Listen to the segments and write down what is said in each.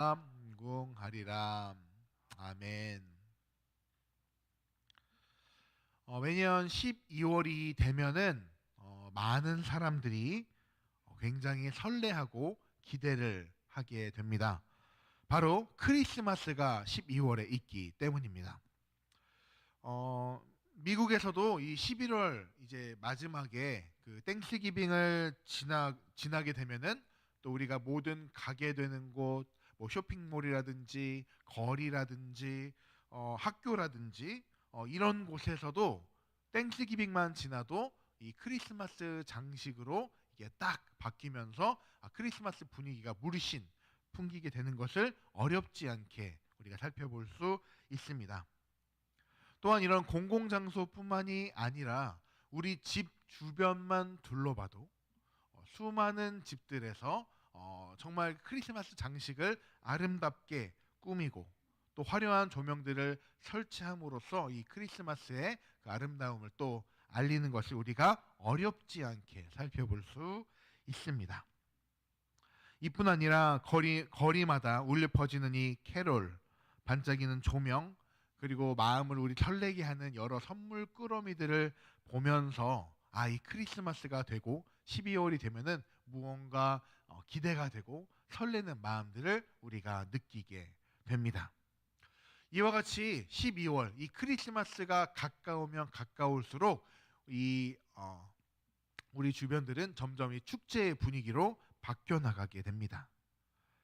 무궁하리라. 아멘. 매년 12월이 되면은 많은 사람들이 굉장히 설레하고 기대를 하게 됩니다. 바로 크리스마스가 12월에 있기 때문입니다. 미국에서도 이 11월 이제 마지막에 그 땡스기빙을 지나게 되면은 또 우리가 모든 가게 되는 곳, 뭐 쇼핑몰이라든지 거리라든지 학교라든지 이런 곳에서도 땡스기빙만 지나도 이 크리스마스 장식으로 이게 딱 바뀌면서 크리스마스 분위기가 물씬 풍기게 되는 것을 어렵지 않게 우리가 살펴볼 수 있습니다. 또한 이런 공공장소뿐만이 아니라 우리 집 주변만 둘러봐도 수많은 집들에서 정말 크리스마스 장식을 아름답게 꾸미고 또 화려한 조명들을 설치함으로써 이 크리스마스의 그 아름다움을 또 알리는 것을 우리가 어렵지 않게 살펴볼 수 있습니다. 이뿐 아니라 거리마다 울려 퍼지는 이 캐롤, 반짝이는 조명, 그리고 마음을 우리 설레게 하는 여러 선물 꾸러미들을 보면서 이 크리스마스가 되고 12월이 되면은 무언가 기대가 되고 설레는 마음들을 우리가 느끼게 됩니다. 이와 같이 12월 이 크리스마스가 가까우면 가까울수록 우리 주변들은 점점 이 축제의 분위기로 바뀌어 나가게 됩니다.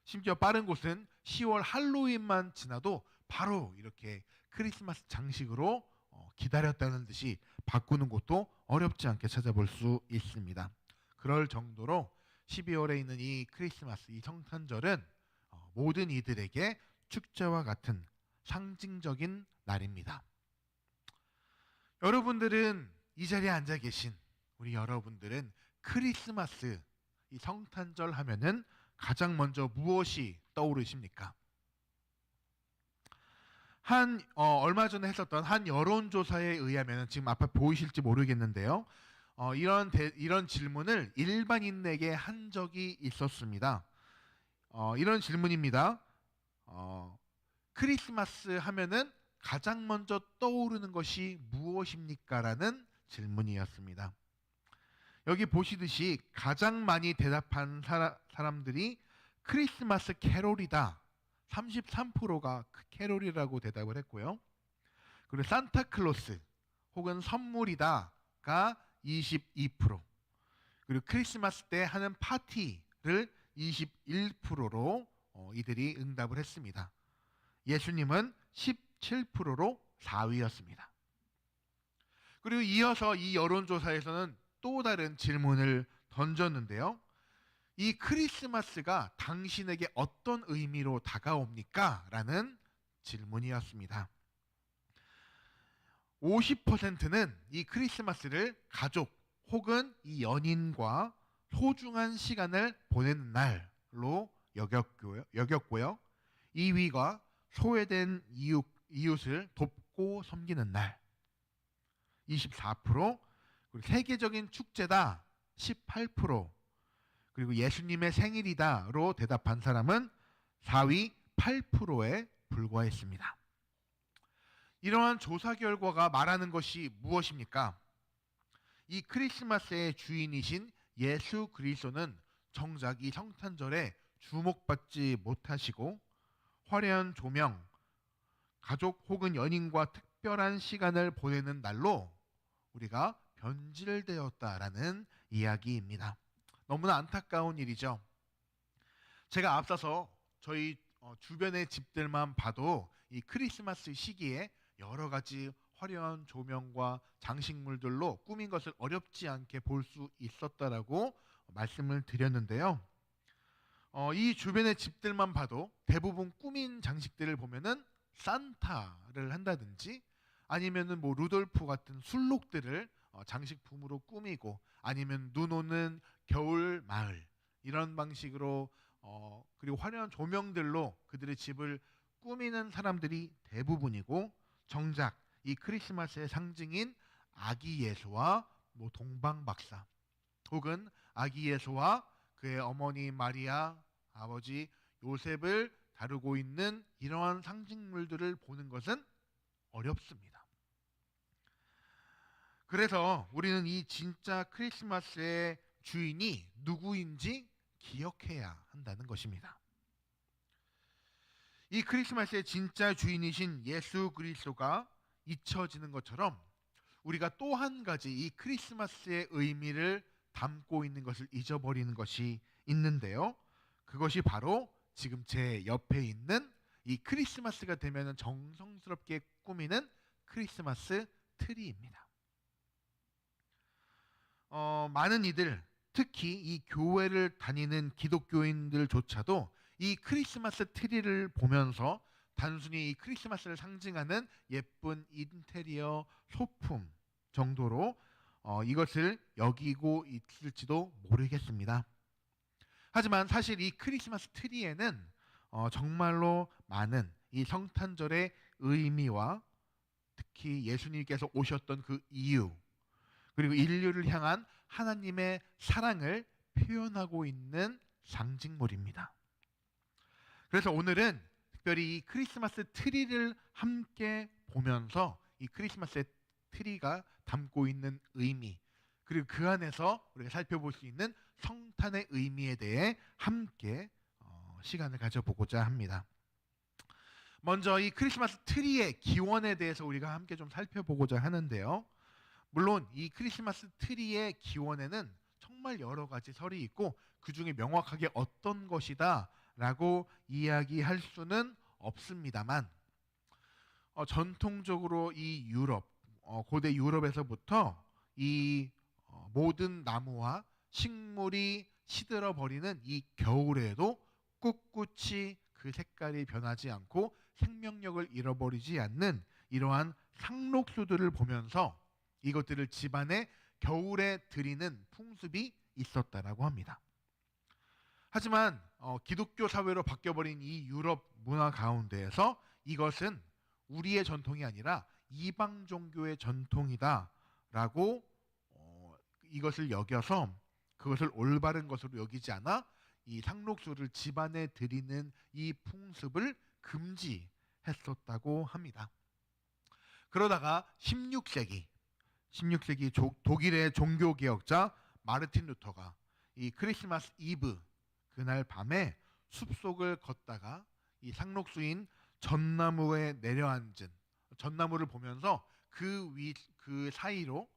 심지어 빠른 곳은 10월 할로윈만 지나도 바로 이렇게 크리스마스 장식으로 기다렸다는 듯이 바꾸는 곳도 어렵지 않게 찾아볼 수 있습니다. 그럴 정도로 12월에 있는 이 크리스마스, 이 성탄절은 모든 이들에게 축제와 같은 상징적인 날입니다. 여러분들은 이 자리에 앉아 계신 우리 여러분들은 크리스마스, 이 성탄절 하면은 가장 먼저 무엇이 떠오르십니까? 얼마 전에 했었던 한 여론조사에 의하면 지금 앞에 보이실지 모르겠는데요. 이런 질문을 일반인에게 한 적이 있었습니다. 이런 질문입니다. 크리스마스 하면은 가장 먼저 떠오르는 것이 무엇입니까? 라는 질문이었습니다. 여기 보시듯이 가장 많이 대답한 사람들이 크리스마스 캐롤이다. 33%가 캐롤이라고 대답을 했고요. 그리고 산타클로스 혹은 선물이다가 22%. 그리고 크리스마스 때 하는 파티를 21%로 이들이 응답을 했습니다. 예수님은 17%로 4위였습니다. 그리고 이어서 이 여론조사에서는 또 다른 질문을 던졌는데요. 이 크리스마스가 당신에게 어떤 의미로 다가옵니까? 라는 질문이었습니다. 50%는 이 크리스마스를 가족 혹은 이 연인과 소중한 시간을 보내는 날로 여겼고요. 2위가 소외된 이웃을 돕고 섬기는 날 24%, 그리고 세계적인 축제다 18%, 그리고 예수님의 생일이다로 대답한 사람은 4위 8%에 불과했습니다. 이러한 조사 결과가 말하는 것이 무엇입니까? 이 크리스마스의 주인이신 예수 그리스도는 정작 이 성탄절에 주목받지 못하시고 화려한 조명, 가족 혹은 연인과 특별한 시간을 보내는 날로 우리가 변질되었다라는 이야기입니다. 너무나 안타까운 일이죠. 제가 앞서서 저희 주변의 집들만 봐도 이 크리스마스 시기에 여러 가지 화려한 조명과 장식물들로 꾸민 것을 어렵지 않게 볼 수 있었다라고 말씀을 드렸는데요. 이 주변의 집들만 봐도 대부분 꾸민 장식들을 보면은 산타를 한다든지 아니면은 뭐 루돌프 같은 술록들을 장식품으로 꾸미고 아니면 눈 오는 겨울 마을 이런 방식으로 그리고 화려한 조명들로 그들의 집을 꾸미는 사람들이 대부분이고 정작 이 크리스마스의 상징인 아기 예수와 뭐 동방박사 혹은 아기 예수와 그의 어머니 마리아, 아버지 요셉을 다루고 있는 이러한 상징물들을 보는 것은 어렵습니다. 그래서 우리는 이 진짜 크리스마스의 주인이 누구인지 기억해야 한다는 것입니다. 이 크리스마스의 진짜 주인이신 예수 그리스도가 잊혀지는 것처럼 우리가 또 한 가지 이 크리스마스의 의미를 담고 있는 것을 잊어버리는 것이 있는데요. 그것이 바로 지금 제 옆에 있는 이 크리스마스가 되면 정성스럽게 꾸미는 크리스마스 트리입니다. 많은 이들, 특히 이 교회를 다니는 기독교인들조차도 이 크리스마스 트리를 보면서 단순히 이 크리스마스를 상징하는 예쁜 인테리어 소품 정도로 이것을 여기고 있을지도 모르겠습니다. 하지만 사실 이 크리스마스 트리에는 정말로 많은 이 성탄절의 의미와 특히 예수님께서 오셨던 그 이유, 그리고 인류를 향한 하나님의 사랑을 표현하고 있는 상징물입니다. 그래서 오늘은 특별히 이 크리스마스 트리를 함께 보면서 이 크리스마스 트리가 담고 있는 의미, 그리고 그 안에서 우리가 살펴볼 수 있는 성탄의 의미에 대해 함께 시간을 가져보고자 합니다. 먼저 이 크리스마스 트리의 기원에 대해서 우리가 함께 좀 살펴보고자 하는데요. 물론 이 크리스마스 트리의 기원에는 정말 여러 가지 설이 있고 그 중에 명확하게 어떤 것이다 라고 이야기할 수는 없습니다만 전통적으로 이 유럽, 고대 유럽에서부터 이 모든 나무와 식물이 시들어버리는 이 겨울에도 꿋꿋이 그 색깔이 변하지 않고 생명력을 잃어버리지 않는 이러한 상록수들을 보면서 이것들을 집안에 겨울에 드리는 풍습이 있었다라고 합니다. 하지만 기독교 사회로 바뀌어버린 이 유럽 문화 가운데에서 이것은 우리의 전통이 아니라 이방 종교의 전통이다라고 이것을 여겨서 그것을 올바른 것으로 여기지 않아 이 상록수를 집안에 드리는 이 풍습을 금지했었다고 합니다. 그러다가 16세기 독일의 종교개혁자 마르틴 루터가 이 크리스마스 이브 그날 밤에 숲속을 걷다가 이 상록수인 전나무에 내려앉은 전나무를 보면서 그 사이로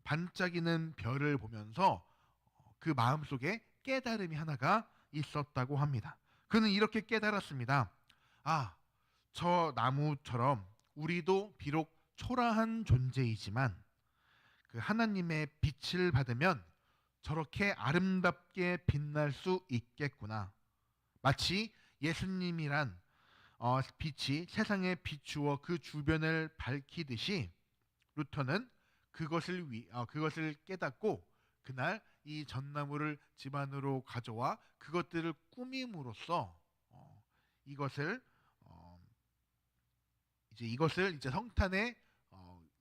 반짝이는 별을 보면서 그 마음속에 깨달음이 하나가 있었다고 합니다. 그는 이렇게 깨달았습니다. 저 나무처럼 우리도 비록 초라한 존재이지만 그 하나님의 빛을 받으면 저렇게 아름답게 빛날 수 있겠구나. 마치 예수님이란 빛이 세상에 비추어 그 주변을 밝히듯이 루터는 그것을 깨닫고 그날 이 전나무를 집 안으로 가져와 그것들을 꾸밈으로써 이것을 이제 성탄에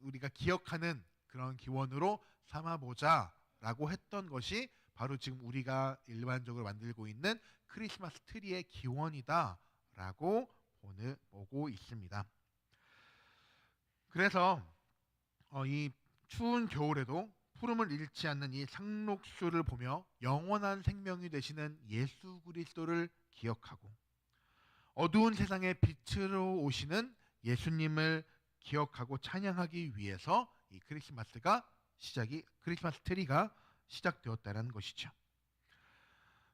우리가 기억하는 그런 기원으로 삼아보자라고 했던 것이 바로 지금 우리가 일반적으로 만들고 있는 크리스마스 트리의 기원이다라고 보고 있습니다. 그래서 이 추운 겨울에도 푸름을 잃지 않는 이 상록수를 보며 영원한 생명이 되시는 예수 그리스도를 기억하고 어두운 세상에 빛으로 오시는 예수님을 기억하고 찬양하기 위해서 이 크리스마스 트리가 시작되었다는 것이죠.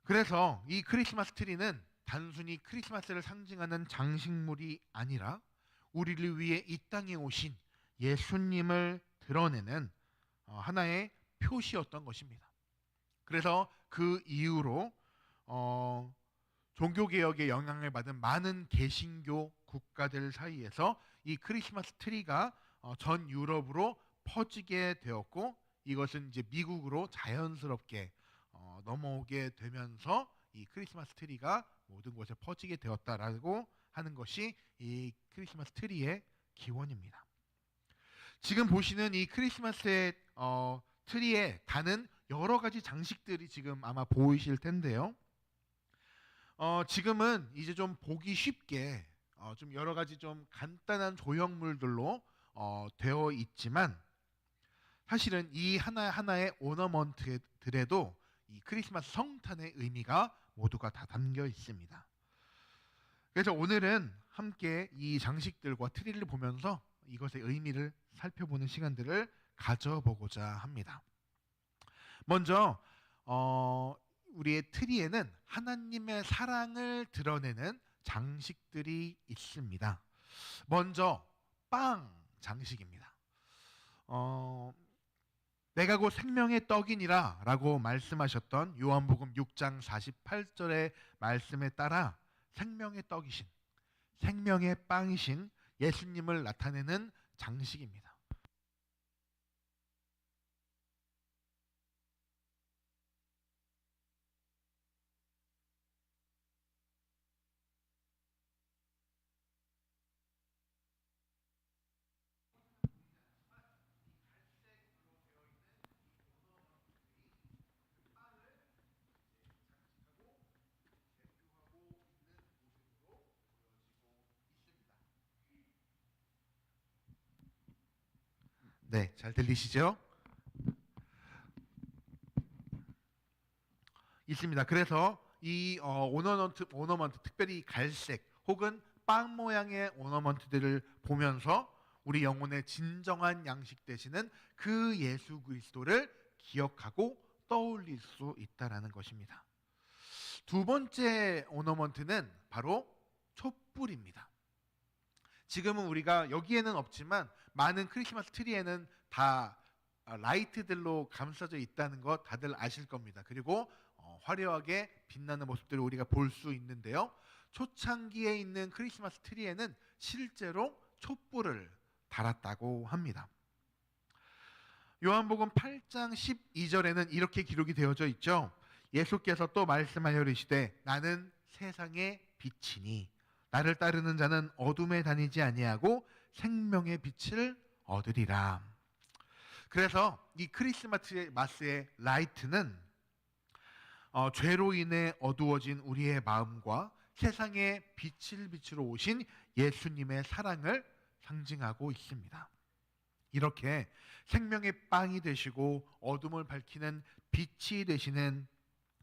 그래서 이 크리스마스 트리는 단순히 크리스마스를 상징하는 장식물이 아니라 우리를 위해 이 땅에 오신 예수님을 드러내는 하나의 표시였던 것입니다. 그래서 그 이후로 종교개혁의 영향을 받은 많은 개신교 국가들 사이에서 이 크리스마스 트리가 전 유럽으로 퍼지게 되었고 이것은 이제 미국으로 자연스럽게 넘어오게 되면서 이 크리스마스 트리가 모든 곳에 퍼지게 되었다라고 하는 것이 이 크리스마스 트리의 기원입니다. 지금 보시는 이 크리스마스의 트리에 다는 여러 가지 장식들이 지금 아마 보이실 텐데요. 지금은 이제 좀 보기 쉽게 좀 여러 가지 좀 간단한 조형물들로 되어 있지만 사실은 이 하나하나의 오너먼트들에도 이 크리스마스 성탄의 의미가 모두가 다 담겨 있습니다. 그래서 오늘은 함께 이 장식들과 트리를 보면서 이것의 의미를 살펴보는 시간들을 가져보고자 합니다. 먼저 우리의 트리에는 하나님의 사랑을 드러내는 장식들이 있습니다. 먼저 빵 장식입니다. 내가 곧 생명의 떡이니라 라고 말씀하셨던 요한복음 6장 48절의 말씀에 따라 생명의 떡이신, 생명의 빵이신 예수님을 나타내는 장식입니다. 네, 잘 들리시죠? 있습니다. 그래서 이 오너먼트, 특별히 갈색 혹은 빵 모양의 오너먼트들을 보면서 우리 영혼의 진정한 양식 되시는 그 예수 그리스도를 기억하고 떠올릴 수 있다라는 것입니다. 두 번째 오너먼트는 바로 촛불입니다. 지금은 우리가 여기에는 없지만 많은 크리스마스 트리에는 다 라이트들로 감싸져 있다는 것 다들 아실 겁니다. 그리고 화려하게 빛나는 모습들을 우리가 볼 수 있는데요. 초창기에 있는 크리스마스 트리에는 실제로 촛불을 달았다고 합니다. 요한복음 8장 12절에는 이렇게 기록이 되어져 있죠. 예수께서 또 말씀하여 이르시되 나는 세상의 빛이니 나를 따르는 자는 어둠에 다니지 아니하고 생명의 빛을 얻으리라. 그래서 이 크리스마스의 라이트는 죄로 인해 어두워진 우리의 마음과 세상에 빛을 비추러 오신 예수님의 사랑을 상징하고 있습니다. 이렇게 생명의 빵이 되시고 어둠을 밝히는 빛이 되시는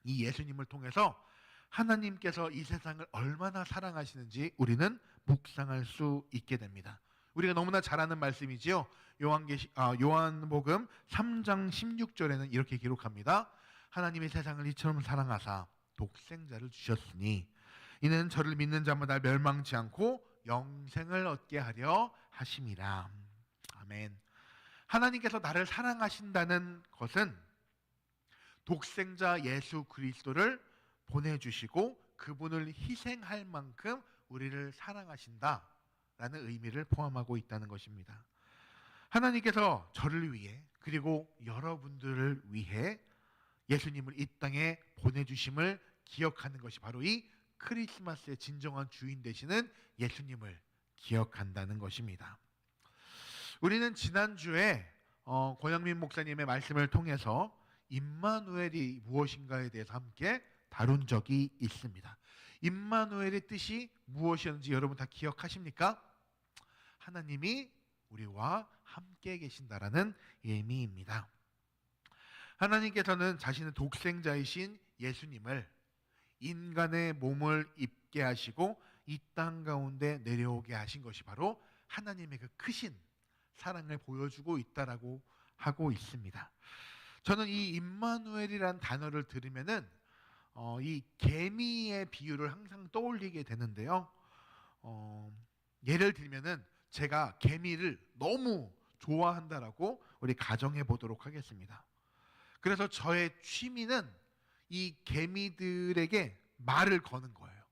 이 예수님을 통해서 하나님께서 이 세상을 얼마나 사랑하시는지 우리는 묵상할 수 있게 됩니다. 우리가 너무나 잘 아는 말씀이지요. 요한복음 3장 16절에는 이렇게 기록합니다. 하나님이 세상을 이처럼 사랑하사 독생자를 주셨으니 이는 저를 믿는 자마다 멸망치 않고 영생을 얻게 하려 하심이라. 아멘. 하나님께서 나를 사랑하신다는 것은 독생자 예수 그리스도를 보내주시고 그분을 희생할 만큼 우리를 사랑하신다라는 의미를 포함하고 있다는 것입니다. 하나님께서 저를 위해 그리고 여러분들을 위해 예수님을 이 땅에 보내주심을 기억하는 것이 바로 이 크리스마스의 진정한 주인 되시는 예수님을 기억한다는 것입니다. 우리는 지난주에 권영민 목사님의 말씀을 통해서 임마누엘이 무엇인가에 대해서 함께 다룬 적이 있습니다. 임마누엘의 뜻이 무엇이었는지 여러분 다 기억하십니까? 하나님이 우리와 함께 계신다라는 의미입니다. 하나님께서는 자신의 독생자이신 예수님을 인간의 몸을 입게 하시고 이 땅 가운데 내려오게 하신 것이 바로 하나님의 그 크신 사랑을 보여주고 있다라고 하고 있습니다. 저는 이 임마누엘이라는 단어를 들으면은 이 개미의 비유를 항상 떠올리게 되는데요. 예를 들면은 제가 개미를 너무 좋아한다라고 우리 가정해 보도록 하겠습니다. 그래서 저의 취미는 이 개미들에게 말을 거는 거예요.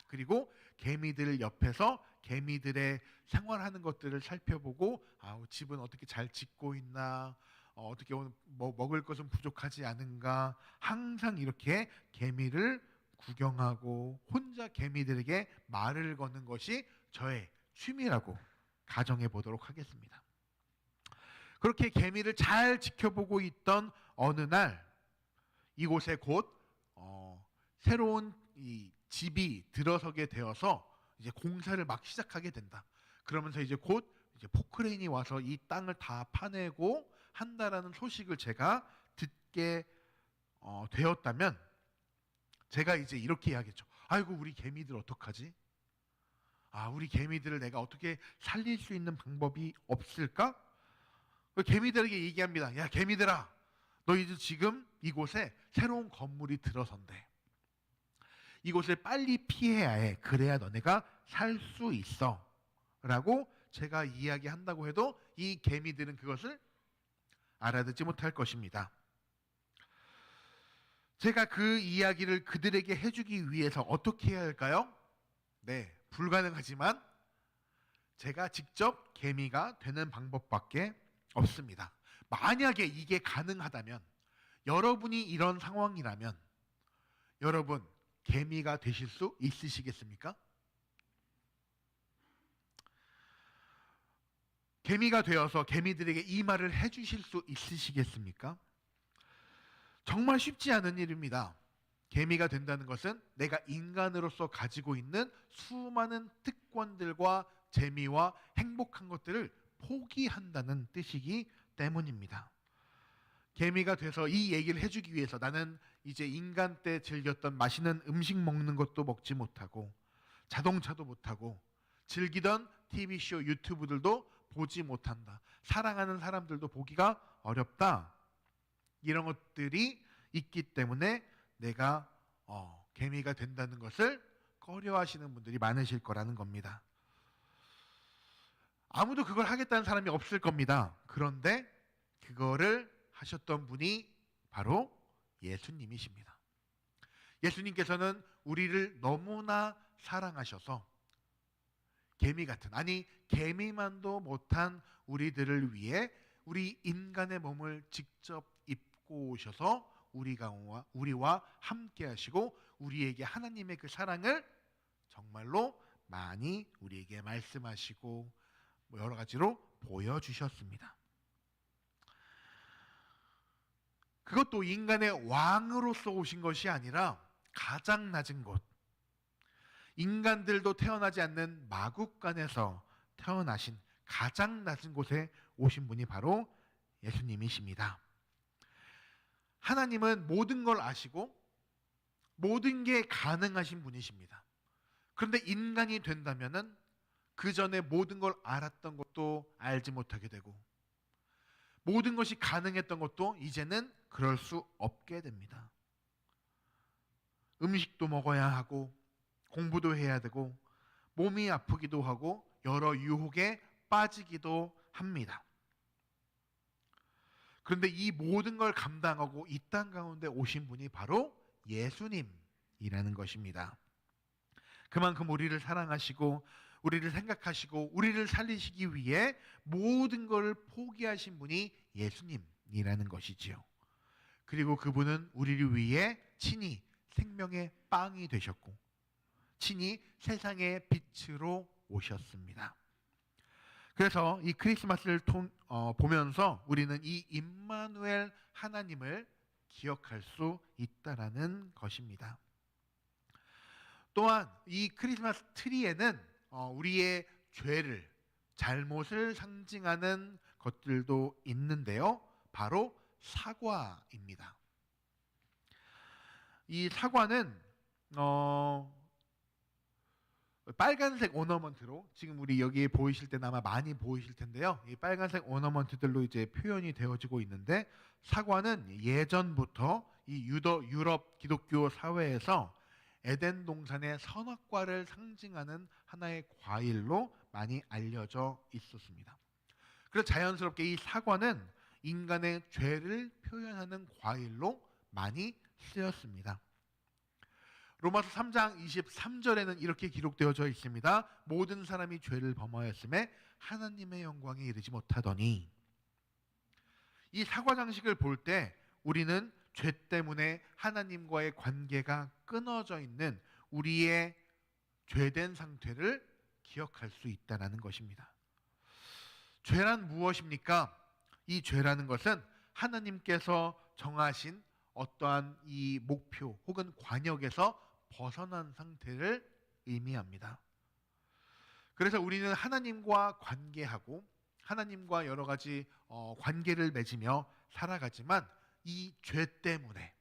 그리고 개미들 옆에서 개미들의 생활하는 것들을 살펴보고 집은 어떻게 잘 짓고 있나, 어떻게 오늘 뭐 먹을 것은 부족하지 않은가, 항상 이렇게 개미를 구경하고 혼자 개미들에게 말을 거는 것이 저의 취미라고 가정해 보도록 하겠습니다. 그렇게 개미를 잘 지켜보고 있던 어느 날 이곳에 곧 새로운 이 집이 들어서게 되어서 이제 공사를 막 시작하게 된다. 그러면서 이제 곧 이제 포크레인이 와서 이 땅을 다 파내고 한다라는 소식을 제가 듣게 되었다면 제가 이제 이렇게 이야기했죠. 아이고 우리 개미들 어떡하지? 우리 개미들을 내가 어떻게 살릴 수 있는 방법이 없을까? 개미들에게 얘기합니다. 야 개미들아, 너희들 지금 이곳에 새로운 건물이 들어선대. 이곳을 빨리 피해야 해. 그래야 너네가 살 수 있어. 라고 제가 이야기한다고 해도 이 개미들은 그것을 알아듣지 못할 것입니다. 제가 그 이야기를 그들에게 해주기 위해서 어떻게 해야 할까요? 네, 불가능하지만 제가 직접 개미가 되는 방법밖에 없습니다. 만약에 이게 가능하다면, 여러분이 이런 상황이라면 여러분 개미가 되실 수 있으시겠습니까? 개미가 되어서 개미들에게 이 말을 해주실 수 있으시겠습니까? 정말 쉽지 않은 일입니다. 개미가 된다는 것은 내가 인간으로서 가지고 있는 수많은 특권들과 재미와 행복한 것들을 포기한다는 뜻이기 때문입니다. 개미가 돼서 이 얘기를 해주기 위해서 나는 이제 인간 때 즐겼던 맛있는 음식 먹는 것도 먹지 못하고 자동차도 못 타고 즐기던 TV쇼 유튜브들도 보지 못한다. 사랑하는 사람들도 보기가 어렵다. 이런 것들이 있기 때문에 내가 개미가 된다는 것을 꺼려하시는 분들이 많으실 거라는 겁니다. 아무도 그걸 하겠다는 사람이 없을 겁니다. 그런데 그거를 하셨던 분이 바로 예수님이십니다. 예수님께서는 우리를 너무나 사랑하셔서 개미 같은, 아니 개미만도 못한 우리들을 위해 우리 인간의 몸을 직접 입고 오셔서 우리와 함께 하시고 우리에게 하나님의 그 사랑을 정말로 많이 우리에게 말씀하시고 여러 가지로 보여주셨습니다. 그것도 인간의 왕으로서 오신 것이 아니라 가장 낮은 곳, 인간들도 태어나지 않는 마국간에서 태어나신 가장 낮은 곳에 오신 분이 바로 예수님이십니다. 하나님은 모든 걸 아시고 모든 게 가능하신 분이십니다. 그런데 인간이 된다면은 그 전에 모든 걸 알았던 것도 알지 못하게 되고 모든 것이 가능했던 것도 이제는 그럴 수 없게 됩니다. 음식도 먹어야 하고 공부도 해야 되고 몸이 아프기도 하고 여러 유혹에 빠지기도 합니다. 그런데 이 모든 걸 감당하고 이 땅 가운데 오신 분이 바로 예수님이라는 것입니다. 그만큼 우리를 사랑하시고 우리를 생각하시고 우리를 살리시기 위해 모든 걸 포기하신 분이 예수님이라는 것이지요. 그리고 그분은 우리를 위해 친히 생명의 빵이 되셨고 친히 세상의 빛으로 오셨습니다. 그래서 이 크리스마스를 보면서 우리는 이 임마누엘 하나님을 기억할 수 있다라는 것입니다. 또한 이 크리스마스 트리에는 우리의 죄를, 잘못을 상징하는 것들도 있는데요. 바로 사과입니다. 이 사과는 빨간색 오너먼트로 지금 우리 여기 보이실 때는 아마 많이 보이실 텐데요. 이 빨간색 오너먼트들로 이제 표현이 되어지고 있는데 사과는 예전부터 이 유럽 기독교 사회에서 에덴 동산의 선악과를 상징하는 하나의 과일로 많이 알려져 있었습니다. 그래서 자연스럽게 이 사과는 인간의 죄를 표현하는 과일로 많이 쓰였습니다. 로마서 3장 23절에는 이렇게 기록되어져 있습니다. 모든 사람이 죄를 범하였음에 하나님의 영광에 이르지 못하더니. 이 사과 장식을 볼 때 우리는 죄 때문에 하나님과의 관계가 끊어져 있는 우리의 죄된 상태를 기억할 수 있다는 것입니다. 죄란 무엇입니까? 이 죄라는 것은 하나님께서 정하신 어떠한 이 목표 혹은 관역에서 벗어난 상태를 의미합니다. 그래서 우리는 하나님과 관계하고 하나님과 여러 가지 관계를 맺으며 살아가지만 이 죄 때문에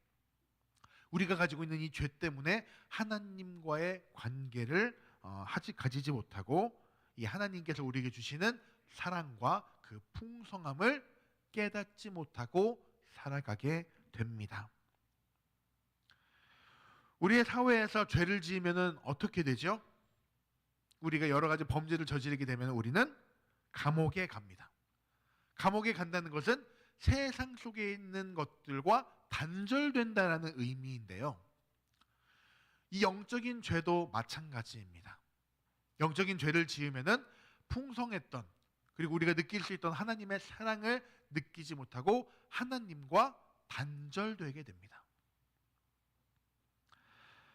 우리가 가지고 있는 이 죄 때문에 하나님과의 관계를 가지지 못하고 이 하나님께서 우리에게 주시는 사랑과 그 풍성함을 깨닫지 못하고 살아가게 됩니다. 우리의 사회에서 죄를 지으면 어떻게 되죠? 우리가 여러 가지 범죄를 저지르게 되면 우리는 감옥에 갑니다. 감옥에 간다는 것은 세상 속에 있는 것들과 단절된다라는 의미인데요. 이 영적인 죄도 마찬가지입니다. 영적인 죄를 지으면은 풍성했던 그리고 우리가 느낄 수 있던 하나님의 사랑을 느끼지 못하고 하나님과 단절되게 됩니다.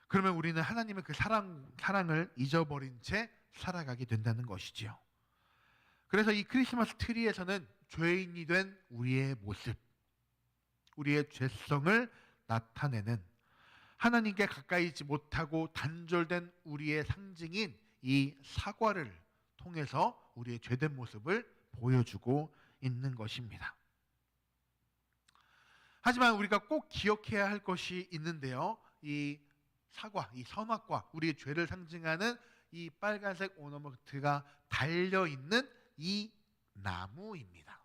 그러면 우리는 하나님의 그 사랑을 잊어버린 채 살아가게 된다는 것이지요. 그래서 이 크리스마스 트리에서는 죄인이 된 우리의 모습, 우리의 죄성을 나타내는 하나님께 가까이 있지 못하고 단절된 우리의 상징인 이 사과를 통해서 우리의 죄된 모습을 보여주고 있는 것입니다. 하지만 우리가 꼭 기억해야 할 것이 있는데요. 이 사과, 이 선악과 우리의 죄를 상징하는 이 빨간색 오너먼트가 달려있는 이 나무입니다.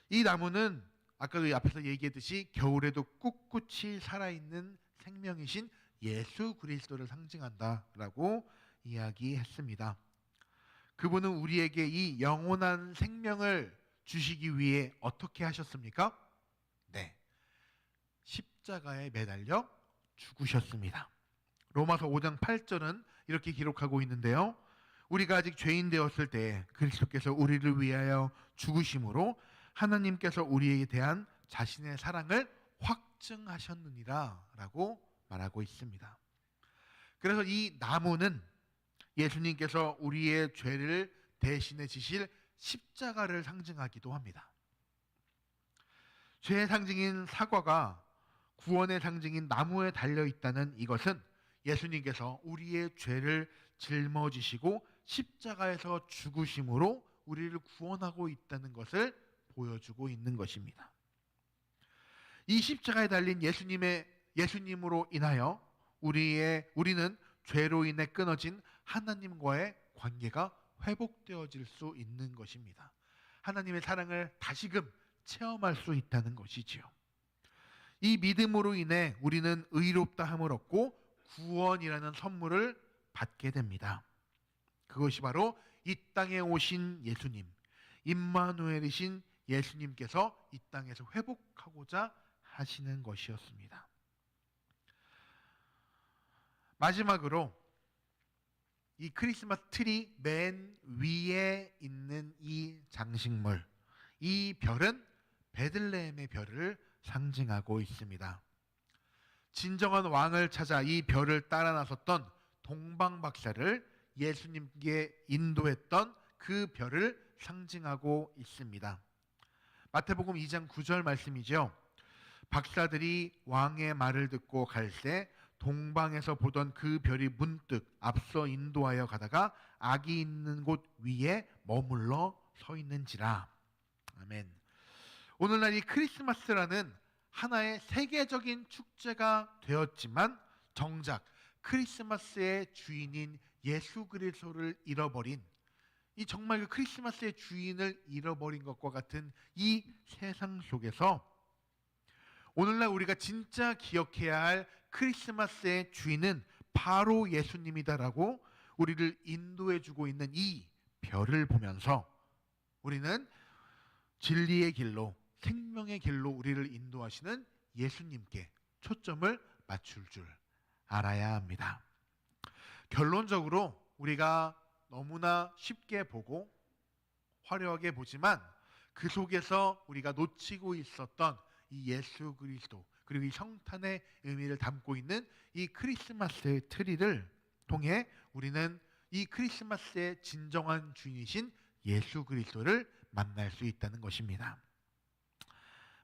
이 나무는 아까도 앞에서 얘기했듯이 겨울에도 꿋꿋이 살아있는 생명이신 예수 그리스도를 상징한다라고 이야기했습니다. 그분은 우리에게 이 영원한 생명을 주시기 위해 어떻게 하셨습니까? 네, 십자가에 매달려 죽으셨습니다. 로마서 5장 8절은 이렇게 기록하고 있는데요. 우리가 아직 죄인 되었을 때 그리스도께서 우리를 위하여 죽으심으로 하나님께서 우리에 대한 자신의 사랑을 확증하셨느니라 라고 말하고 있습니다. 그래서 이 나무는 예수님께서 우리의 죄를 대신해 지실 십자가를 상징하기도 합니다. 죄의 상징인 사과가 구원의 상징인 나무에 달려있다는 이것은 예수님께서 우리의 죄를 짊어지시고 십자가에서 죽으심으로 우리를 구원하고 있다는 것을 보여주고 있는 것입니다. 이 십자가에 달린 예수님으로 인하여 우리는 죄로 인해 끊어진 하나님과의 관계가 회복되어질 수 있는 것입니다. 하나님의 사랑을 다시금 체험할 수 있다는 것이지요. 이 믿음으로 인해 우리는 의롭다함을 얻고 구원이라는 선물을 받게 됩니다. 그것이 바로 이 땅에 오신 예수님, 임마누엘이신 예수님께서 이 땅에서 회복하고자 하시는 것이었습니다. 마지막으로 이 크리스마스 트리 맨 위에 있는 이 장식물, 이 별은 베들레헴의 별을 상징하고 있습니다. 진정한 왕을 찾아 이 별을 따라 나섰던 동방박사를 예수님께 인도했던 그 별을 상징하고 있습니다. 마태복음 2장 9절 말씀이죠. 박사들이 왕의 말을 듣고 갈새 동방에서 보던 그 별이 문득 앞서 인도하여 가다가 악이 있는 곳 위에 머물러 서 있는지라. 아멘. 오늘날 이 크리스마스라는 하나의 세계적인 축제가 되었지만 정작 크리스마스의 주인인 예수 그리스도를 잃어버린 이 정말 그 크리스마스의 주인을 잃어버린 것과 같은 이 세상 속에서 오늘날 우리가 진짜 기억해야 할 크리스마스의 주인은 바로 예수님이다라고 우리를 인도해주고 있는 이 별을 보면서 우리는 진리의 길로 생명의 길로 우리를 인도하시는 예수님께 초점을 맞출 줄 알아야 합니다. 결론적으로 우리가 너무나 쉽게 보고 화려하게 보지만 그 속에서 우리가 놓치고 있었던 이 예수 그리스도 그리고 이 성탄의 의미를 담고 있는 이 크리스마스 트리를 통해 우리는 이 크리스마스의 진정한 주인이신 예수 그리스도를 만날 수 있다는 것입니다.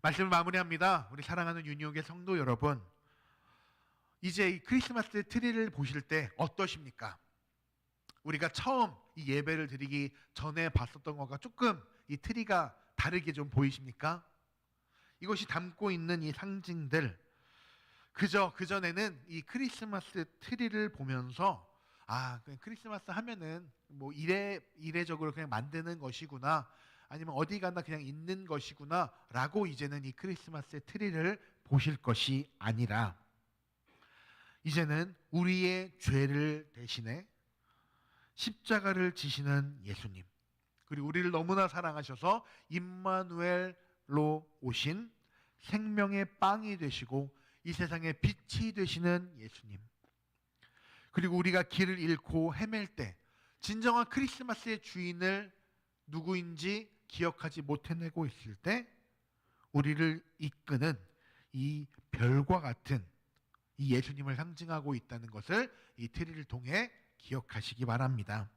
말씀을 마무리합니다. 우리 사랑하는 윤희옥의 성도 여러분, 이제 이 크리스마스 트리를 보실 때 어떠십니까? 우리가 처음 이 예배를 드리기 전에 봤었던 것과 조금 이 트리가 다르게 좀 보이십니까? 이것이 담고 있는 이 상징들, 그저 그전에는 이 크리스마스 트리를 보면서 그냥 크리스마스 하면은 뭐 이례적으로 그냥 만드는 것이구나, 아니면 어디 가나 그냥 있는 것이구나 라고 이제는 이 크리스마스 트리를 보실 것이 아니라, 이제는 우리의 죄를 대신해 십자가를 지시는 예수님, 그리고 우리를 너무나 사랑하셔서 임마누엘로 오신 생명의 빵이 되시고 이 세상의 빛이 되시는 예수님, 그리고 우리가 길을 잃고 헤맬 때 진정한 크리스마스의 주인을 누구인지 기억하지 못해내고 있을 때 우리를 이끄는 이 별과 같은 이 예수님을 상징하고 있다는 것을 이 트리를 통해 기억하시기 바랍니다.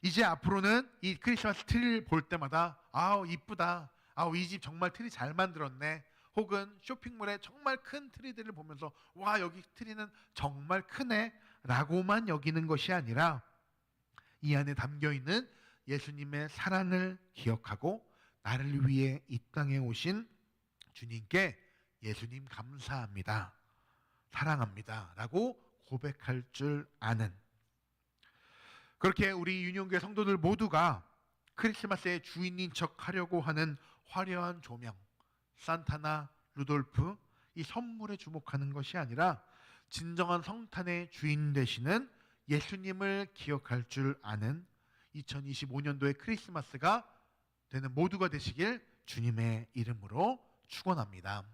이제 앞으로는 이 크리스마스 트리를 볼 때마다 이쁘다, 이 집 정말 트리 잘 만들었네, 혹은 쇼핑몰에 정말 큰 트리들을 보면서 와, 여기 트리는 정말 크네 라고만 여기는 것이 아니라 이 안에 담겨있는 예수님의 사랑을 기억하고 나를 위해 이 땅에 오신 주님께 예수님 감사합니다, 사랑합니다 라고 고백할 줄 아는, 그렇게 우리 유년교회 성도들 모두가 크리스마스의 주인인 척 하려고 하는 화려한 조명, 산타나 루돌프, 이 선물에 주목하는 것이 아니라 진정한 성탄의 주인 되시는 예수님을 기억할 줄 아는 2025년도의 크리스마스가 되는 모두가 되시길 주님의 이름으로 축원합니다.